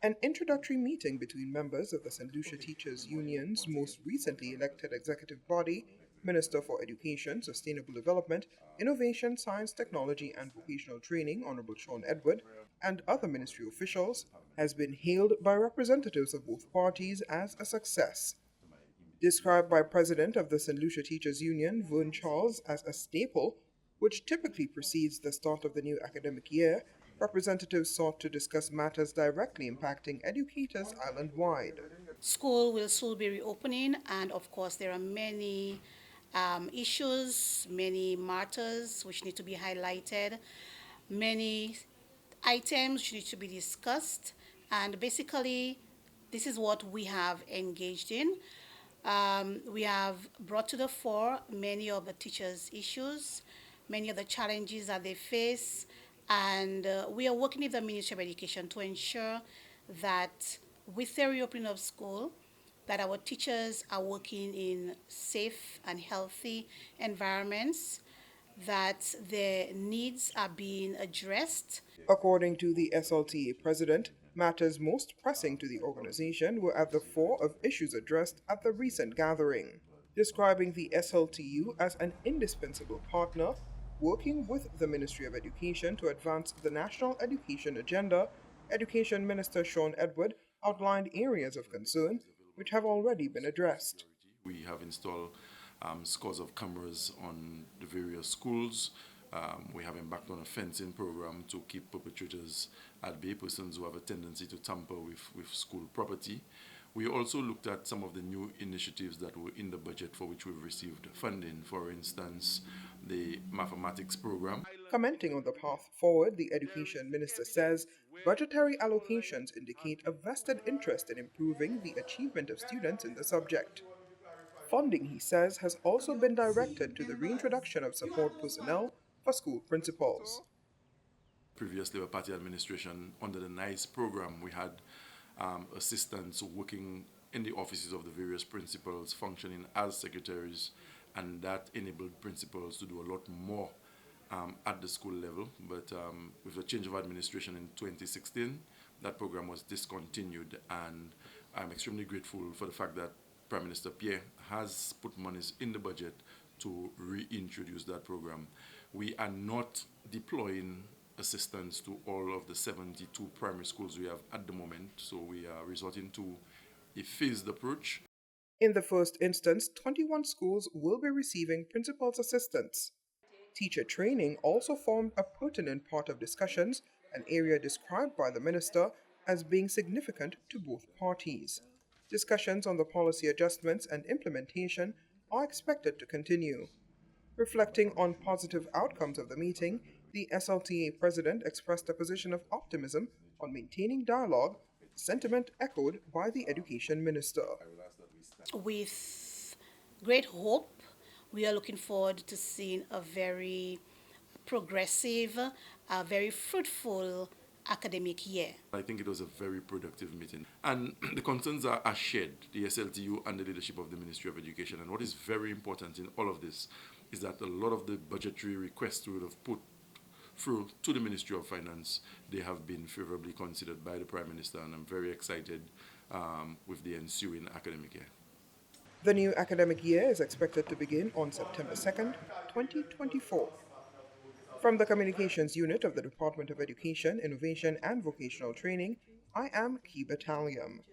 An introductory meeting between members of the Saint Lucia Teachers Union's most recently elected executive body, Minister for Education, Sustainable Development, Innovation, Science, Technology, and Vocational Training, Honorable Sean Edward, and other ministry officials, has been hailed by representatives of both parties as a success. Described by President of the Saint Lucia Teachers Union, Vern Charles, as a staple, which typically precedes the start of the new academic year, representatives sought to discuss matters directly impacting educators island-wide. School will soon be reopening, and of course, there are many issues, many matters which need to be highlighted, many items which need to be discussed, and basically, this is what we have engaged in. We have brought to the fore many of the teachers' issues, many of the challenges that they face, and we are working with the Ministry of Education to ensure that with the reopening of school, that our teachers are working in safe and healthy environments, that their needs are being addressed. According to the SLTA president, matters most pressing to the organization were at the fore of issues addressed at the recent gathering, describing the SLTU as an indispensable partner working with the Ministry of Education to advance the national education agenda. Education Minister Sean Edward outlined areas of concern which have already been addressed. We have installed scores of cameras on the various schools. We have embarked on a fencing program to keep perpetrators at bay, persons who have a tendency to tamper with school property. We also looked at some of the new initiatives that were in the budget for which we've received funding. For instance, the mathematics program. Commenting on the path forward, the Education Minister says budgetary allocations indicate a vested interest in improving the achievement of students in the subject. Funding, he says, has also been directed to the reintroduction of support personnel for school principals. Previous Labour Party administration, under the NICE program, we had assistants working in the offices of the various principals, functioning as secretaries, and that enabled principals to do a lot more at the school level. But with the change of administration in 2016, that program was discontinued, and I'm extremely grateful for the fact that Prime Minister Pierre has put monies in the budget to reintroduce that program. We are not deploying assistance to all of the 72 primary schools we have at the moment, so we are resorting to a phased approach. In the first instance, 21 schools will be receiving principal's assistance. Teacher training also formed a pertinent part of discussions, an area described by the minister as being significant to both parties. Discussions on the policy adjustments and implementation are expected to continue. Reflecting on positive outcomes of the meeting, the SLTA president expressed a position of optimism on maintaining dialogue, sentiment echoed by the education minister. With great hope, we are looking forward to seeing a very progressive, a very fruitful academic year. I think it was a very productive meeting. And the concerns are shared, the SLTU and the leadership of the Ministry of Education. And what is very important in all of this is that a lot of the budgetary requests we would have put through to the Ministry of Finance, they have been favorably considered by the Prime Minister, and I'm very excited with the ensuing academic year. The new academic year is expected to begin on September 2nd, 2024. From the Communications Unit of the Department of Education, Innovation and Vocational Training, I am Key Battalion.